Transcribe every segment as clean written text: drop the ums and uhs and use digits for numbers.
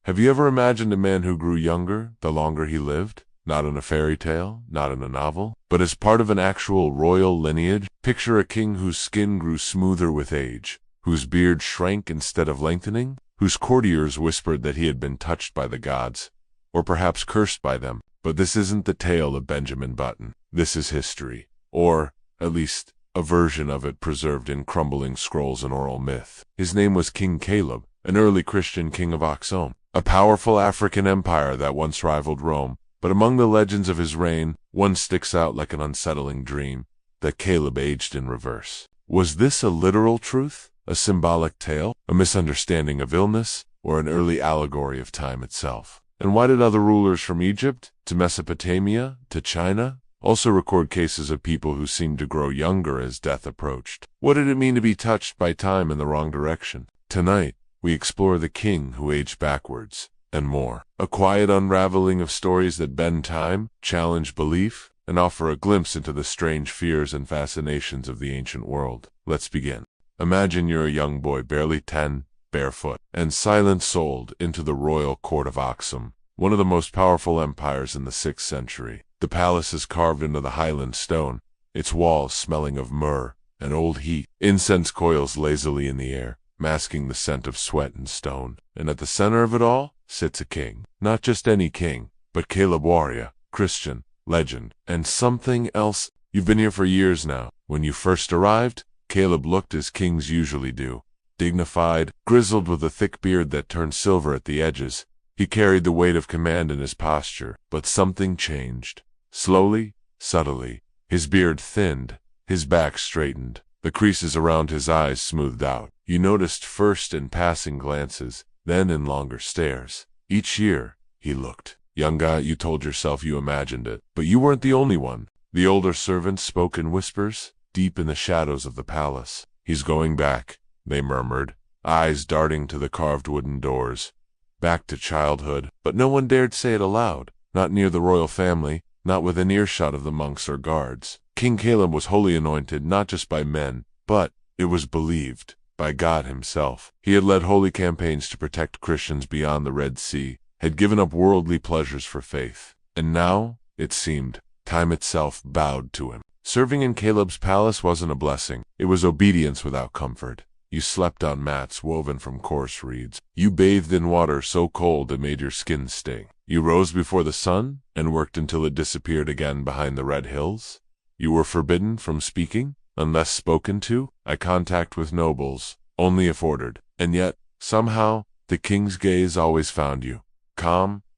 Have you ever imagined a man who grew younger the longer he lived? Not in a fairy tale, not in a novel, but as part of an actual royal lineage? Picture a king whose skin grew smoother with age, whose beard shrank instead of lengthening, whose courtiers whispered that he had been touched by the gods, or perhaps cursed by them. But this isn't the tale of Benjamin Button. This is history, or, at least, a version of it preserved in crumbling scrolls and oral myth. His name was King Kaleb, an early Christian king of Axum, a powerful African empire that once rivaled Rome. But among the legends of his reign, one sticks out like an unsettling dream, that Kaleb aged in reverse. Was this a literal truth, a symbolic tale, a misunderstanding of illness, or an early allegory of time itself? And why did other rulers from Egypt, to Mesopotamia, to China, also record cases of people who seemed to grow younger as death approached? What did it mean to be touched by time in the wrong direction? Tonight, we explore the king who aged backwards, and more. A quiet unraveling of stories that bend time, challenge belief, and offer a glimpse into the strange fears and fascinations of the ancient world. Let's begin. Imagine you're a young boy, barely 10, barefoot, and silent-souled into the royal court of Axum, one of the most powerful empires in the 6th century. The palace is carved into the highland stone, its walls smelling of myrrh and old heat. Incense coils lazily in the air, masking the scent of sweat and stone. And at the center of it all sits a king. Not just any king, but Kaleb, warrior, Christian, legend, and something else. You've been here for years now. When you first arrived, Kaleb looked as kings usually do. Dignified, grizzled with a thick beard that turned silver at the edges. He carried the weight of command in his posture. But something changed. Slowly, subtly. His beard thinned, his back straightened, the creases around his eyes smoothed out. You noticed first in passing glances, then in longer stares. Each year, he looked younger. You told yourself you imagined it, but you weren't the only one. The older servants spoke in whispers, deep in the shadows of the palace. He's going back, they murmured, eyes darting to the carved wooden doors. Back to childhood, but no one dared say it aloud. Not near the royal family, not within earshot of the monks or guards. King Kaleb was wholly anointed not just by men, but, it was believed, by God himself. He had led holy campaigns to protect Christians beyond the Red Sea, had given up worldly pleasures for faith. And now, it seemed, time itself bowed to him. Serving in Kaleb's palace wasn't a blessing. It was obedience without comfort. You slept on mats woven from coarse reeds. You bathed in water so cold it made your skin sting. You rose before the sun and worked until it disappeared again behind the red hills. You were forbidden from speaking, unless spoken to, eye contact with nobles, only if ordered. And yet, somehow, the king's gaze always found you, calm/curious,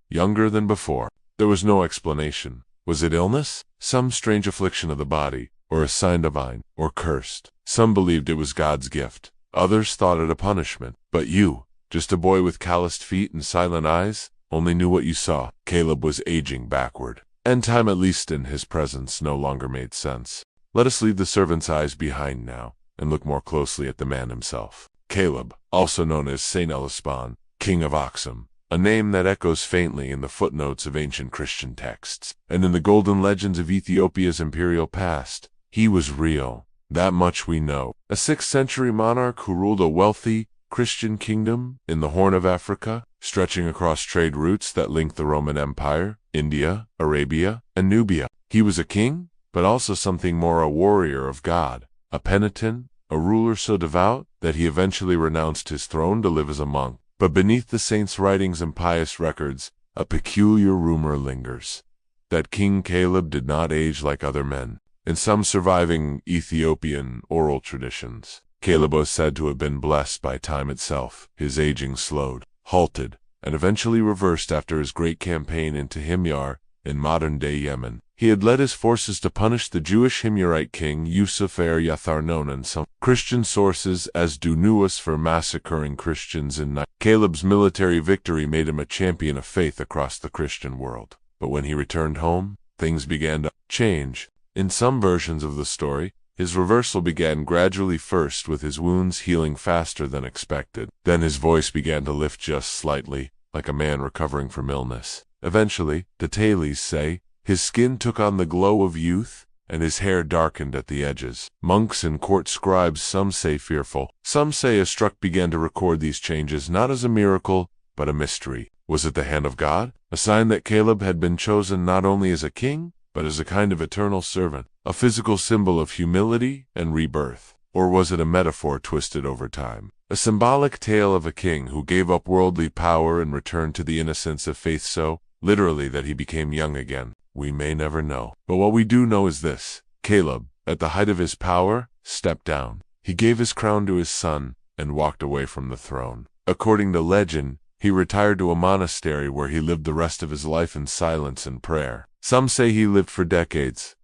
younger than before. There was no explanation. Was it illness? Some strange affliction of the body, or a sign divine, or cursed? Some believed it was God's gift. Others thought it a punishment. But you, just a boy with calloused feet and silent eyes, only knew what you saw. Kaleb was aging backward. And time, at least in his presence, no longer made sense. Let us leave the servant's eyes behind now, and look more closely at the man himself. Kaleb, also known as Saint Elispan, King of Axum, a name that echoes faintly in the footnotes of ancient Christian texts, and in the golden legends of Ethiopia's imperial past. He was real. That much we know. A 6th century monarch who ruled a wealthy, Christian kingdom in the Horn of Africa, stretching across trade routes that linked the Roman Empire, India, Arabia, and Nubia. He was a king, but also something more, a warrior of God, a penitent, a ruler so devout that he eventually renounced his throne to live as a monk. But beneath the saints' writings and pious records, a peculiar rumor lingers, that King Kaleb did not age like other men. In some surviving Ethiopian oral traditions, Kaleb was said to have been blessed by time itself. His aging slowed, halted, and eventually reversed after his great campaign into Himyar in modern-day Yemen. He had led his forces to punish the Jewish Himyarite king Yusuf Yathar, known in some Christian sources as Dunuas, for massacring Christians in Niger. Kaleb's military victory made him a champion of faith across the Christian world. But when he returned home, things began to change. In some versions of the story, his reversal began gradually, first with his wounds healing faster than expected. Then his voice began to lift just slightly, like a man recovering from illness. Eventually, the tales say, his skin took on the glow of youth, and his hair darkened at the edges. Monks and court scribes, some say fearful, some say awestruck, began to record these changes not as a miracle, but a mystery. Was it the hand of God? A sign that Kaleb had been chosen not only as a king, but as a kind of eternal servant, a physical symbol of humility and rebirth? Or was it a metaphor twisted over time? A symbolic tale of a king who gave up worldly power and returned to the innocence of faith so, literally, that he became young again? We may never know. But what we do know is this: Kaleb, at the height of his power, stepped down. He gave his crown to his son and walked away from the throne. According to legend, he retired to a monastery where he lived the rest of his life in silence and prayer. Some say he lived for decades.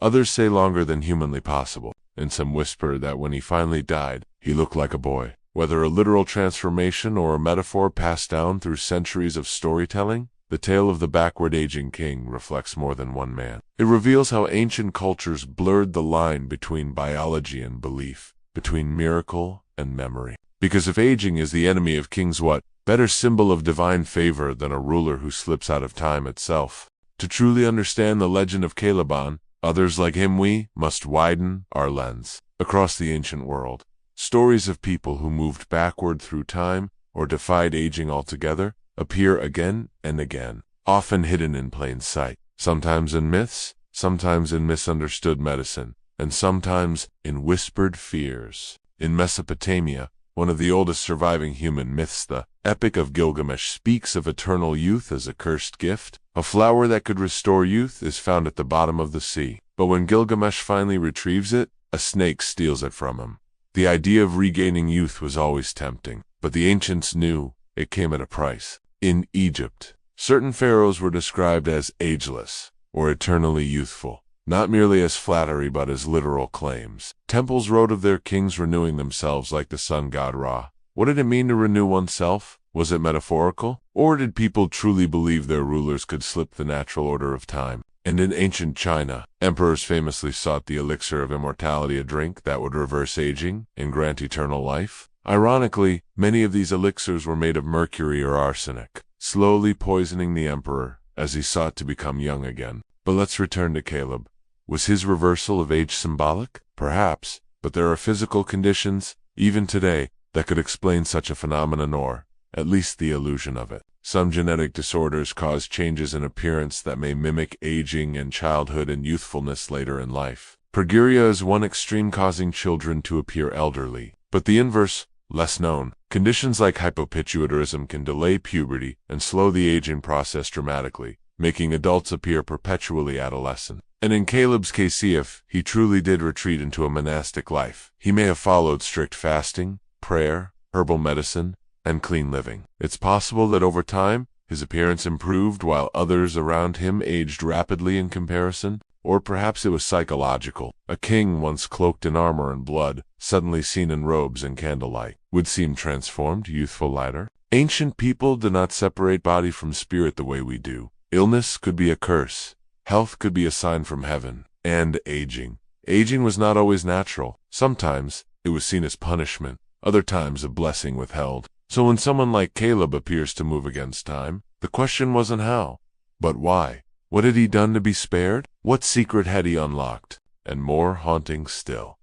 Others say longer than humanly possible. And some whisper that when he finally died, he looked like a boy. Whether a literal transformation or a metaphor passed down through centuries of storytelling, the tale of the backward aging king reflects more than one man. It reveals how ancient cultures blurred the line between biology and belief, between miracle and memory. Because if aging is the enemy of kings, what better symbol of divine favor than a ruler who slips out of time itself? To truly understand the legend of Kaleb, others like him, we must widen our lens. Across the ancient world, stories of people who moved backward through time or defied aging altogether appear again and again, often hidden in plain sight, sometimes in myths, sometimes in misunderstood medicine, and sometimes in whispered fears. In Mesopotamia, one of the oldest surviving human myths, the Epic of Gilgamesh, speaks of eternal youth as a cursed gift. A flower that could restore youth is found at the bottom of the sea. But when Gilgamesh finally retrieves it, a snake steals it from him. The idea of regaining youth was always tempting, but the ancients knew it came at a price. In Egypt, certain pharaohs were described as ageless or eternally youthful, not merely as flattery but as literal claims. Temples wrote of their kings renewing themselves like the sun god Ra. What did it mean to renew oneself? Was it metaphorical? Or did people truly believe their rulers could slip the natural order of time? And in ancient China, emperors famously sought the elixir of immortality, a drink that would reverse aging and grant eternal life. Ironically, many of these elixirs were made of mercury or arsenic, slowly poisoning the emperor as he sought to become young again. But let's return to Kaleb. Was his reversal of age symbolic? Perhaps, but there are physical conditions, even today, that could explain such a phenomenon, or at least the illusion of it. Some genetic disorders cause changes in appearance that may mimic aging and childhood and youthfulness later in life. Progeria is one extreme, causing children to appear elderly. But the inverse, less known, conditions like hypopituitarism can delay puberty and slow the aging process dramatically, making adults appear perpetually adolescent. And in Kaleb's case, if he truly did retreat into a monastic life, he may have followed strict fasting, prayer, herbal medicine, and clean living. It's possible that over time, his appearance improved while others around him aged rapidly in comparison. Or perhaps it was psychological. A king once cloaked in armor and blood, suddenly seen in robes and candlelight, would seem transformed, youthful, lighter. Ancient people did not separate body from spirit the way we do. Illness could be a curse. Health could be a sign from heaven. And aging. Aging was not always natural. Sometimes it was seen as punishment, other times a blessing withheld. So when someone like Kaleb appears to move against time, the question wasn't how, but why. What had he done to be spared? What secret had he unlocked? And more haunting still,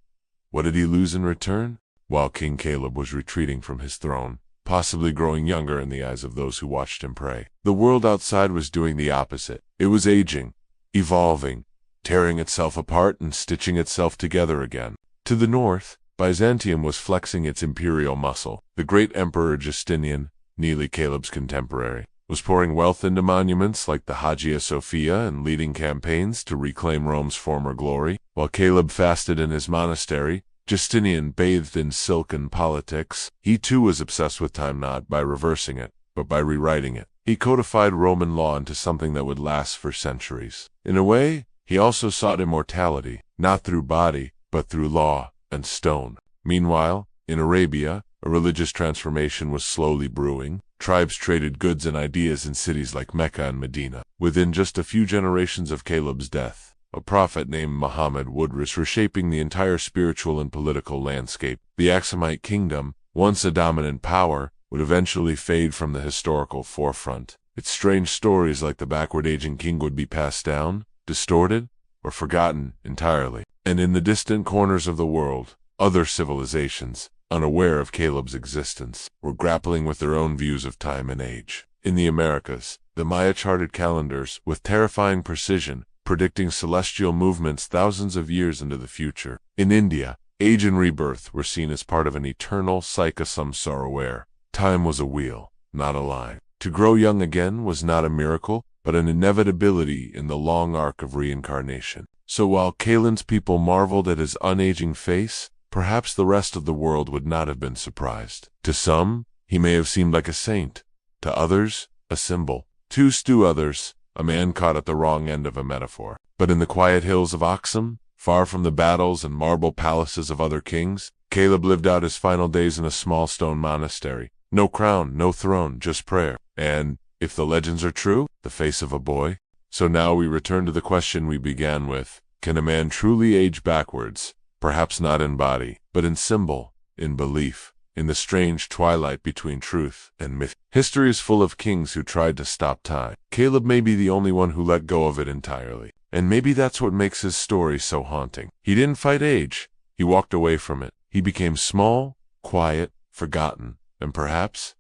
what did he lose in return? While King Kaleb was retreating from his throne, possibly growing younger in the eyes of those who watched him pray, the world outside was doing the opposite. It was aging, evolving, tearing itself apart and stitching itself together again. To the north, Byzantium was flexing its imperial muscle. The great emperor Justinian, nearly Kaleb's contemporary, was pouring wealth into monuments like the Hagia Sophia and leading campaigns to reclaim Rome's former glory. While Kaleb fasted in his monastery, Justinian bathed in silken politics. He too was obsessed with time, not by reversing it, but by rewriting it. He codified Roman law into something that would last for centuries. In a way, he also sought immortality, not through body, but through law and stone. Meanwhile, in Arabia, a religious transformation was slowly brewing. Tribes traded goods and ideas in cities like Mecca and Medina. Within just a few generations of Kaleb's death, a prophet named Muhammad would risk reshaping the entire spiritual and political landscape. The Axumite kingdom, once a dominant power, would eventually fade from the historical forefront. Its strange stories like the backward aging king would be passed down, distorted, or forgotten entirely. And in the distant corners of the world, other civilizations, unaware of Kaleb's existence, were grappling with their own views of time and age. In the Americas, the Maya charted calendars with terrifying precision, predicting celestial movements thousands of years into the future. In India, age and rebirth were seen as part of an eternal cycle samsara where time was a wheel, not a line. To grow young again was not a miracle, but an inevitability in the long arc of reincarnation. So while Kaleb's people marveled at his unaging face, perhaps the rest of the world would not have been surprised. To some, he may have seemed like a saint. To others, a symbol. To others, a man caught at the wrong end of a metaphor. But in the quiet hills of Axum, far from the battles and marble palaces of other kings, Kaleb lived out his final days in a small stone monastery. No crown, no throne, just prayer. And, if the legends are true, the face of a boy. So now we return to the question we began with. Can a man truly age backwards? Perhaps not in body, but in symbol, in belief, in the strange twilight between truth and myth. History is full of kings who tried to stop time. Kaleb may be the only one who let go of it entirely. And maybe that's what makes his story so haunting. He didn't fight age. He walked away from it. He became small, quiet, forgotten, and perhaps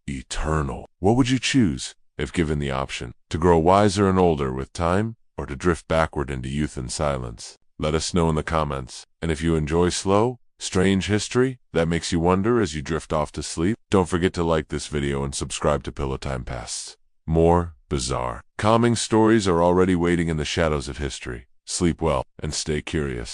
eternal. What would you choose, if given the option? To grow wiser and older with time, or to drift backward into youth and silence? Let us know in the comments. And if you enjoy slow, strange history that makes you wonder as you drift off to sleep, don't forget to like this video and subscribe to PillowTime Past. More bizarre, calming stories are already waiting in the shadows of history. Sleep well and stay curious.